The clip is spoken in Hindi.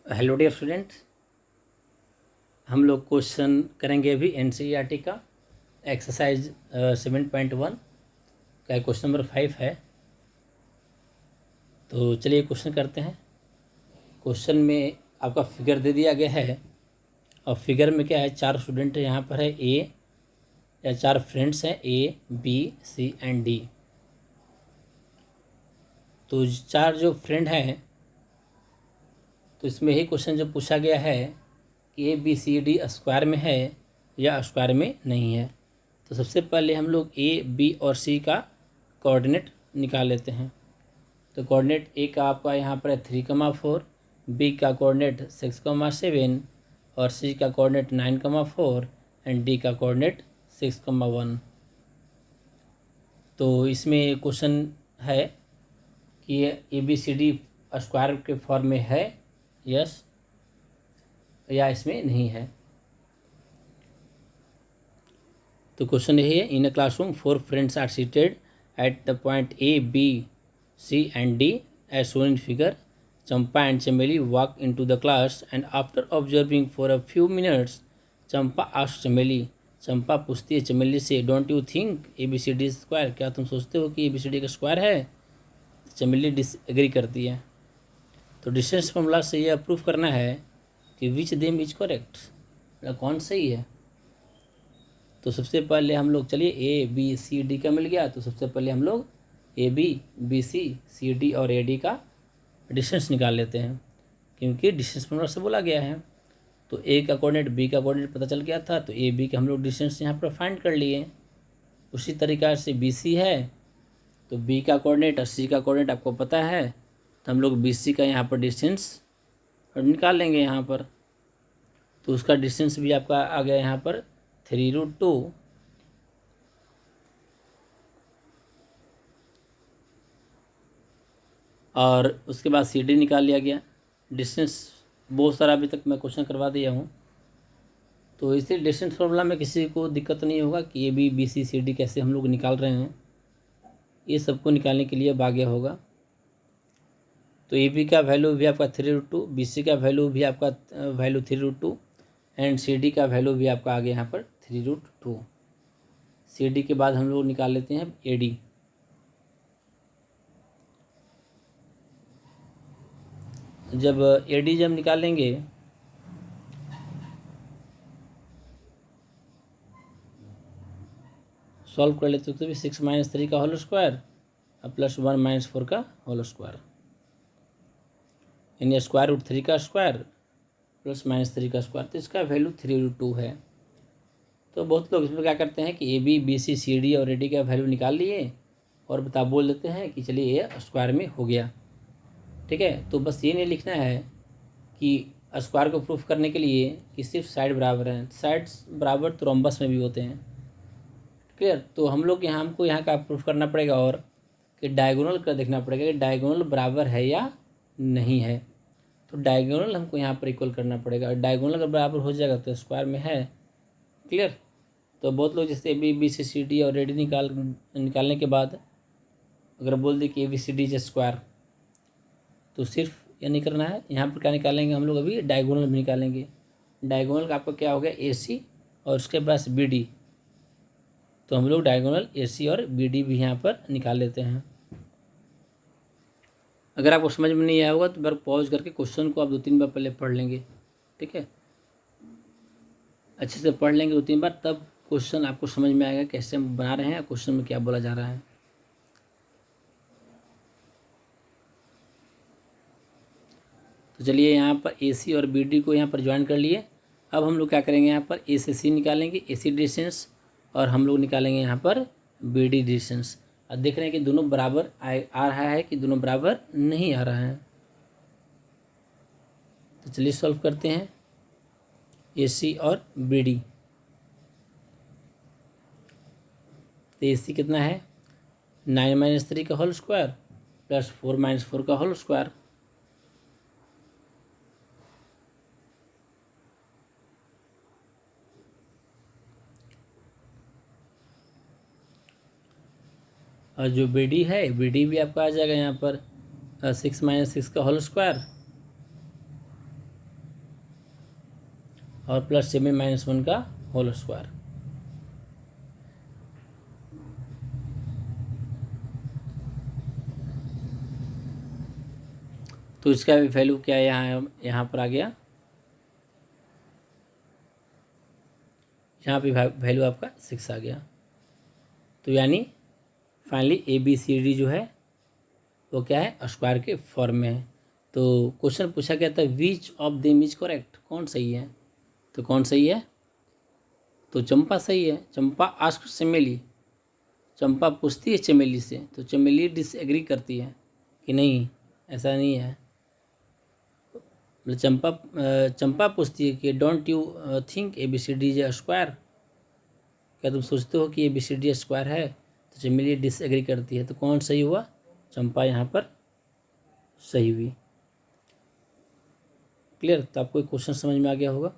हेलो डियर स्टूडेंट्स, हम लोग क्वेश्चन करेंगे अभी एनसीईआरटी का एक्सरसाइज 7.1 का क्वेश्चन नंबर 5 है। तो चलिए क्वेश्चन करते हैं। क्वेश्चन में आपका फिगर दे दिया गया है और फिगर में क्या है, 4 स्टूडेंट यहाँ पर है ए, या 4 फ्रेंड्स हैं A B C and D. तो 4 जो फ्रेंड हैं, तो इसमें ही क्वेश्चन जो पूछा गया है कि A B C D square में है या स्क्वायर में नहीं है। तो सबसे पहले हम लोग ए बी और सी का कोऑर्डिनेट निकाल लेते हैं। तो कोऑर्डिनेट ए का आपका यहाँ पर है 3,4, बी का कोऑर्डिनेट 6,7 और सी का कोऑर्डिनेट 9,4 एंड डी का कोऑर्डिनेट 6,1। तो इसमें क्वेश्चन है कि A B C D square के फॉर्म में है यस या इसमें नहीं है। तो क्वेश्चन यही है, in a classroom 4 friends are seated at the point A B C and D as shown in figure. Champa and Chameli walk into the class and after observing for a few minutes, Champa asked Chameli. Champa पूछती है चमेली से, don't you think A B C D square, क्या तुम सोचते हो कि ए बी सी डी का स्क्वायर है? चमेली डिसएग्री करती है। तो डिस्टेंस फॉर्मूला से यह प्रूफ करना है कि विच देम इज करेक्ट, मतलब कौन सही है। तो सबसे पहले हम लोग चलिए ए बी सी डी का मिल गया, तो सबसे पहले हम लोग A B B C D और ए डी का डिस्टेंस निकाल लेते हैं, क्योंकि डिस्टेंस फॉर्मूला से बोला गया है। तो ए का कोऑर्डिनेट बी का कोऑर्डिनेट पता चल गया था, तो ए बी के हम लोग डिस्टेंस यहाँ पर फाइंड कर लिए। उसी तरीक़ा से बी सी है, तो बी का कोऑर्डिनेट और सी का कोऑर्डिनेट आपको पता है, तो हम लोग बी सी का यहाँ पर डिस्टेंस निकाल लेंगे यहाँ पर। तो उसका डिस्टेंस भी आपका आ गया यहाँ पर 3√2। और उसके बाद सी डी निकाल लिया गया। डिस्टेंस बहुत सारा अभी तक मैं क्वेश्चन करवा दिया हूँ, तो इसी डिस्टेंस फॉर्मूला में किसी को दिक्कत नहीं होगा कि A B B C D कैसे हम लोग निकाल रहे हैं। ये सबको निकालने के लिए भाग्य होगा। तो ए बी का वैल्यू भी आपका 3√2, बी सी का वैल्यू भी आपका वैल्यू 3√2 एंड सी डी का वैल्यू भी आपका आ गया यहाँ पर 3√2। सी डी के बाद हम लोग निकाल लेते हैं ए डी। जब ए डी जब निकालेंगे सॉल्व कर लेते तो भी 6 - 3 का होल स्क्वायर और +1 - 4 का होल स्क्वायर, यानी स्क्वायर रूट 3 का स्क्वायर +-3 का स्क्वायर। तो इसका वैल्यू 3√2 है। तो बहुत लोग इसमें क्या करते हैं कि A B B C D और ए डी का वैल्यू निकाल लिए और बोल देते हैं कि चलिए ये स्क्वायर में हो गया। ठीक है, तो बस ये नहीं लिखना है कि स्क्वायर को प्रूफ करने के लिए कि सिर्फ साइड बराबर हैं। साइड्स बराबर तो रोम्बस में भी होते हैं। क्लियर? तो हम लोग हमको यहाँ का प्रूफ करना पड़ेगा और कि डायगोनल का देखना पड़ेगा कि डायगोनल बराबर है या नहीं है। तो डायगोनल हमको यहाँ पर इक्वल करना पड़ेगा। डायगोनल अगर बराबर हो जाएगा तो स्क्वायर में है। क्लियर? तो बहुत लोग जैसे A B B C D और ए डी निकालने के बाद अगर बोल दे कि A B C D is square, तो सिर्फ ये नहीं करना है। यहाँ पर क्या निकालेंगे हम लोग, अभी डायगोनल भी निकालेंगे। डायगोनल का आपका क्या हो गया, ए सी और उसके पास बी डी। तो हम लोग डायगोनल ए सी और बी डी भी यहाँ पर निकाल लेते हैं। अगर आपको समझ में नहीं आया होगा तो बार पॉज करके क्वेश्चन को आप 2-3 बार पहले पढ़ लेंगे। ठीक है, अच्छे से पढ़ लेंगे 2-3 बार, तब क्वेश्चन आपको समझ में आएगा कैसे हम बना रहे हैं, क्वेश्चन में क्या बोला जा रहा है। तो चलिए यहाँ पर ए सी और बी डी को यहाँ पर ज्वाइन कर लिए। अब हम लोग क्या करेंगे, यहाँ पर ए से सी निकालेंगे, ए सी डिस्टेंस, और हम लोग निकालेंगे यहाँ पर बी डी डिस्टेंस। अब देख रहे हैं कि दोनों बराबर आ रहा है कि दोनों बराबर नहीं आ रहा है। तो चलिए सॉल्व करते हैं ए सी और बी डी। तो ए सी कितना है, 9 - 3 का होल स्क्वायर +4 - 4 का होल स्क्वायर। और जो बी डी है, बी डी भी आपका आ जाएगा यहाँ पर 6 - 6 का होल स्क्वायर और प्लस 7 - 1 का होल स्क्वायर। तो इसका भी वैल्यू क्या है, यहाँ पर आ गया, यहाँ पे वैल्यू आपका 6 आ गया। तो यानी फाइनली ABCD जो है वो क्या है, स्क्वायर के फॉर्म में है। तो क्वेश्चन पूछा गया था which of them is correct, कौन सही है, तो कौन सही है, तो चंपा सही है। चंपा आस्क चमेली, चंपा पूछती है चमेली से, तो चमेली डिसएग्री करती है कि नहीं ऐसा नहीं है। मतलब चंपा पूछती है कि don't you think ABCD is a square, क्या तुम सोचते हो कि ABCD स्क्वायर है, तो चमेली डिसएग्री करती है। तो कौन सही हुआ, चंपा यहाँ पर सही हुई। क्लियर, तो आपको क्वेश्चन समझ में आ गया होगा।